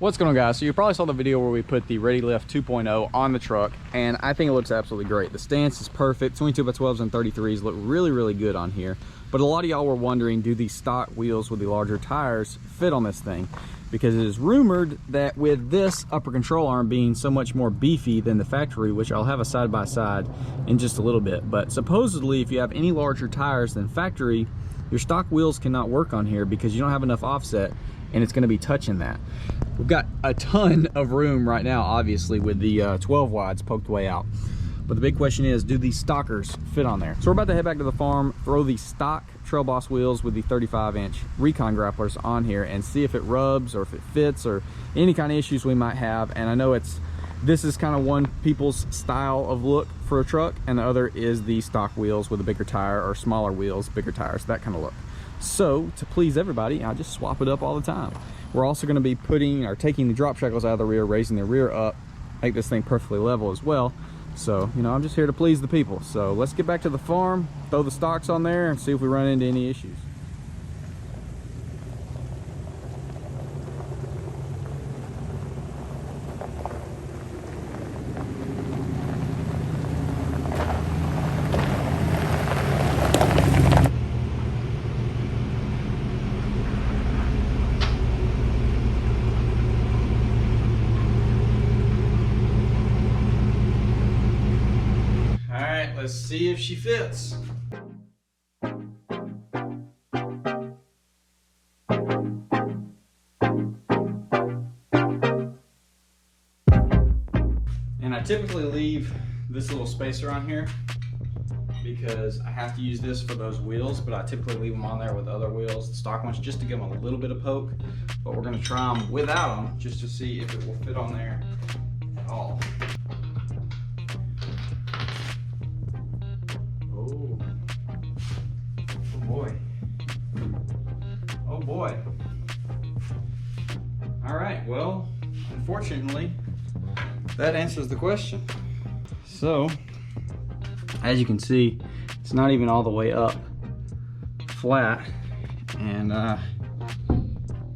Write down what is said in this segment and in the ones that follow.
What's going on, guys? So you probably saw the video where we put the ReadyLIFT 2.0 on the truck, and I think it looks absolutely great. The stance is perfect. 22 by 12s and 33s look really good on here. But a lot of y'all were wondering, do these stock wheels with the larger tires fit on this thing? Because it is rumored that with this upper control arm being so much more beefy than the factory, which I'll have a side-by-side in just a little bit, but supposedly if you have any larger tires than factory, your stock wheels cannot work on here because you don't have enough offset, and it's going to be touching that. We've got a ton of room right now, obviously, with the 12 wides poked way out. But the big question is, do these stockers fit on there? So we're about to head back to the farm, throw the stock Trail Boss wheels with the 35-inch Recon grapplers on here and see if it rubs or if it fits or any kind of issues we might have. And I know this is kind of one people's style of look for a truck, and the other is the stock wheels with a bigger tire, or smaller wheels, bigger tires, that kind of look. So to please everybody, I just swap it up all the time. We're also going to be taking the drop shackles out of the rear, raising the rear up, make this thing perfectly level as well. So, you know, I'm just here to please the people. So let's get back to the farm, throw the stocks on there, and see if we run into any issues. Let's see if she fits. And I typically leave this little spacer on here because I have to use this for those wheels, but I typically leave them on there with other wheels, the stock ones, just to give them a little bit of poke. But we're gonna try them without them just to see if it will fit on there at all. Oh boy. All right, well, unfortunately, that answers the question. So, as you can see, it's not even all the way up flat, and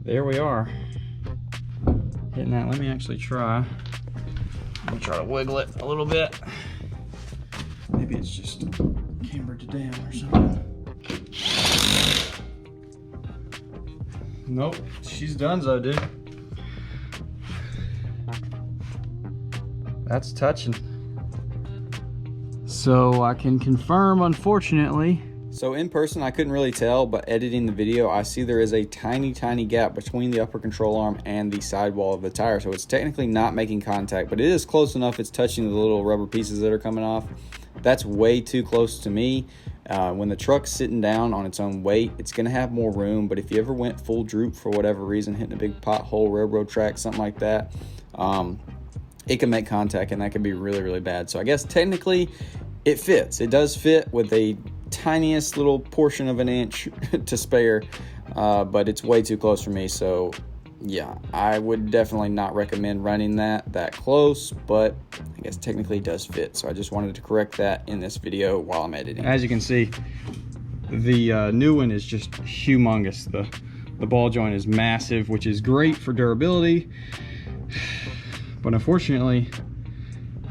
there we are, hitting that. Let me actually try. Let me try to wiggle it a little bit. Maybe it's just cambered down or something. Nope, she's donezo, dude. That's touching. So I can confirm, unfortunately. So in person, I couldn't really tell, but editing the video, I see there is a tiny gap between the upper control arm and the sidewall of the tire. So it's technically not making contact, but it is close enough. It's touching the little rubber pieces that are coming off. That's way too close to me. When the truck's sitting down on its own weight, it's going to have more room, but if you ever went full droop for whatever reason, hitting a big pothole, railroad track, something like that, it can make contact, and that can be really bad. So I guess technically it fits. It does fit with a tiniest little portion of an inch to spare, but it's way too close for me. So yeah, I would definitely not recommend running that close, but I guess technically it does fit. So I just wanted to correct that in this video while I'm editing. As you can see, the new one is just humongous. The ball joint is massive, which is great for durability, but unfortunately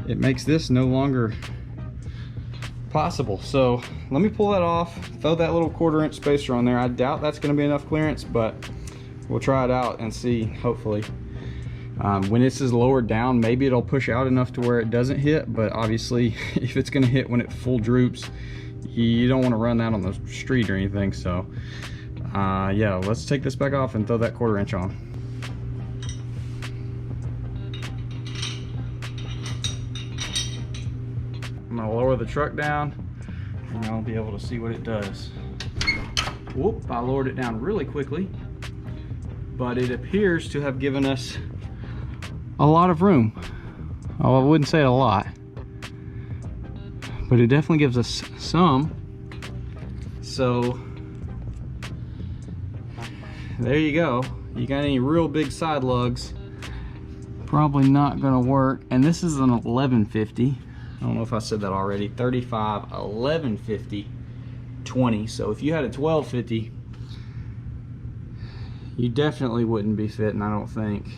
it makes this no longer possible. So let me pull that off, throw that little 1/4 inch spacer on there. I doubt that's going to be enough clearance, but we'll try it out and see. Hopefully when this is lowered down, maybe it'll push out enough to where it doesn't hit, but obviously if it's going to hit when it full droops, you don't want to run that on the street or anything. So yeah, let's take this back off and throw that 1/4 inch on. I'm going to lower the truck down and I'll be able to see what it does. Whoop, I lowered it down really quickly, but it appears to have given us a lot of room. Oh, I wouldn't say a lot, but it definitely gives us some. So there you go. You got any real big side lugs, probably not gonna work. And this is an 1150. I don't know if I said that already. 35, 1150, 20. So if you had a 1250, you definitely wouldn't be fitting, I don't think.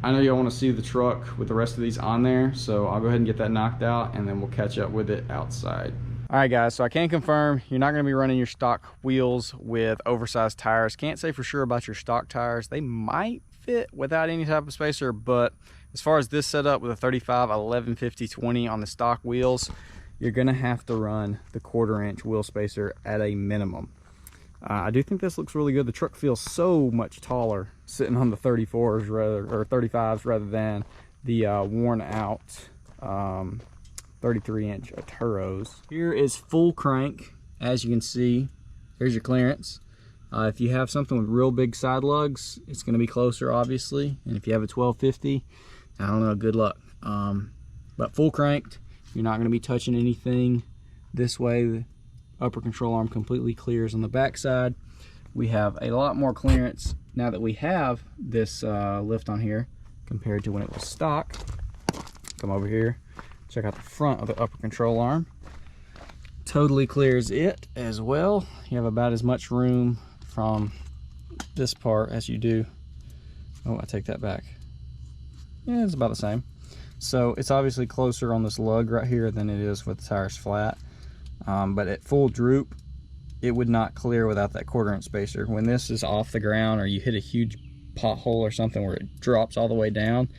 I know y'all want to see the truck with the rest of these on there, so I'll go ahead and get that knocked out, and then we'll catch up with it outside. All right, guys, so I can confirm you're not going to be running your stock wheels with oversized tires. Can't say for sure about your stock tires. They might fit without any type of spacer, but as far as this setup with a 35 11 50 20 on the stock wheels, you're going to have to run the 1/4 inch wheel spacer at a minimum. I do think this looks really good. The truck feels so much taller sitting on the 34s or 35s rather than the worn out 33 inch Turos. Here is full crank. As you can see, here's your clearance. If you have something with real big side lugs, it's going to be closer, obviously. And if you have a 1250, I don't know, good luck. But full cranked, you're not going to be touching anything this way. The upper control arm completely clears on the back side. We have a lot more clearance now that we have this lift on here compared to when it was stock. Come over here, check out the front of the upper control arm. Totally clears it as well. You have about as much room from this part as you do. Oh, I take that back. Yeah, it's about the same. So it's obviously closer on this lug right here than it is with the tires flat. But at full droop, it would not clear without that 1/4 inch spacer. When this is off the ground or you hit a huge pothole or something where it drops all the way down,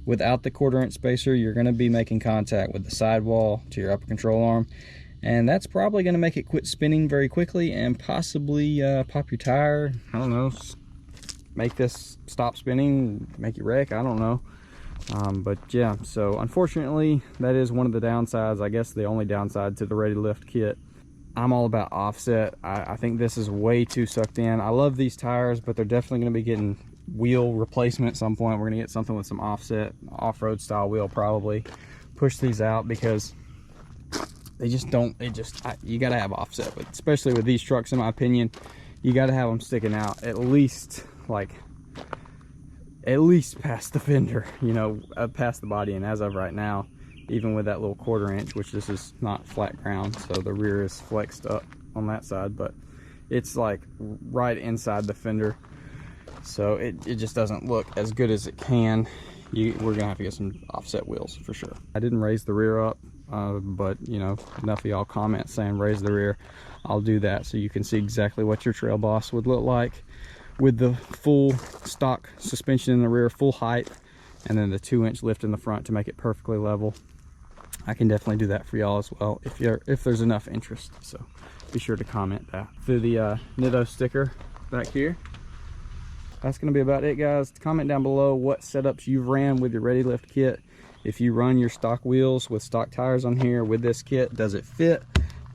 without the 1/4 inch spacer, you're going to be making contact with the sidewall to your upper control arm, and that's probably going to make it quit spinning very quickly and possibly pop your tire. I don't know, make this stop spinning, make you wreck, I don't know. But yeah, so unfortunately that is one of the downsides, I guess the only downside to the ReadyLIFT kit. I'm all about offset. I think this is way too sucked in. I love these tires, but they're definitely going to be getting wheel replacement at some point. We're going to get something with some offset, off-road style wheel probably. Push these out because they just don't, you got to have offset, but especially with these trucks, in my opinion, you got to have them sticking out at least past the fender, you know, past the body. And as of right now, even with that little 1/4 inch, which this is not flat ground, so the rear is flexed up on that side, but it's like right inside the fender, so it just doesn't look as good as it can. We're gonna have to get some offset wheels for sure. I didn't raise the rear up, but you know, enough of y'all comments saying raise the rear. I'll do that so you can see exactly what your Trail Boss would look like with the full stock suspension in the rear, full height, and then the 2-inch lift in the front to make it perfectly level. I can definitely do that for y'all as well if there's enough interest, so be sure to comment that. Through the Nitto sticker back here. That's going to be about it, guys. Comment down below what setups you've ran with your ReadyLIFT kit. If you run your stock wheels with stock tires on here with this kit, does it fit?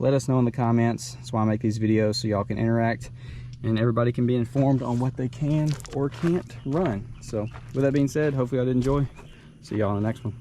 Let us know in the comments. That's why I make these videos, so y'all can interact and everybody can be informed on what they can or can't run. So with that being said, hopefully y'all did enjoy. See y'all in the next one.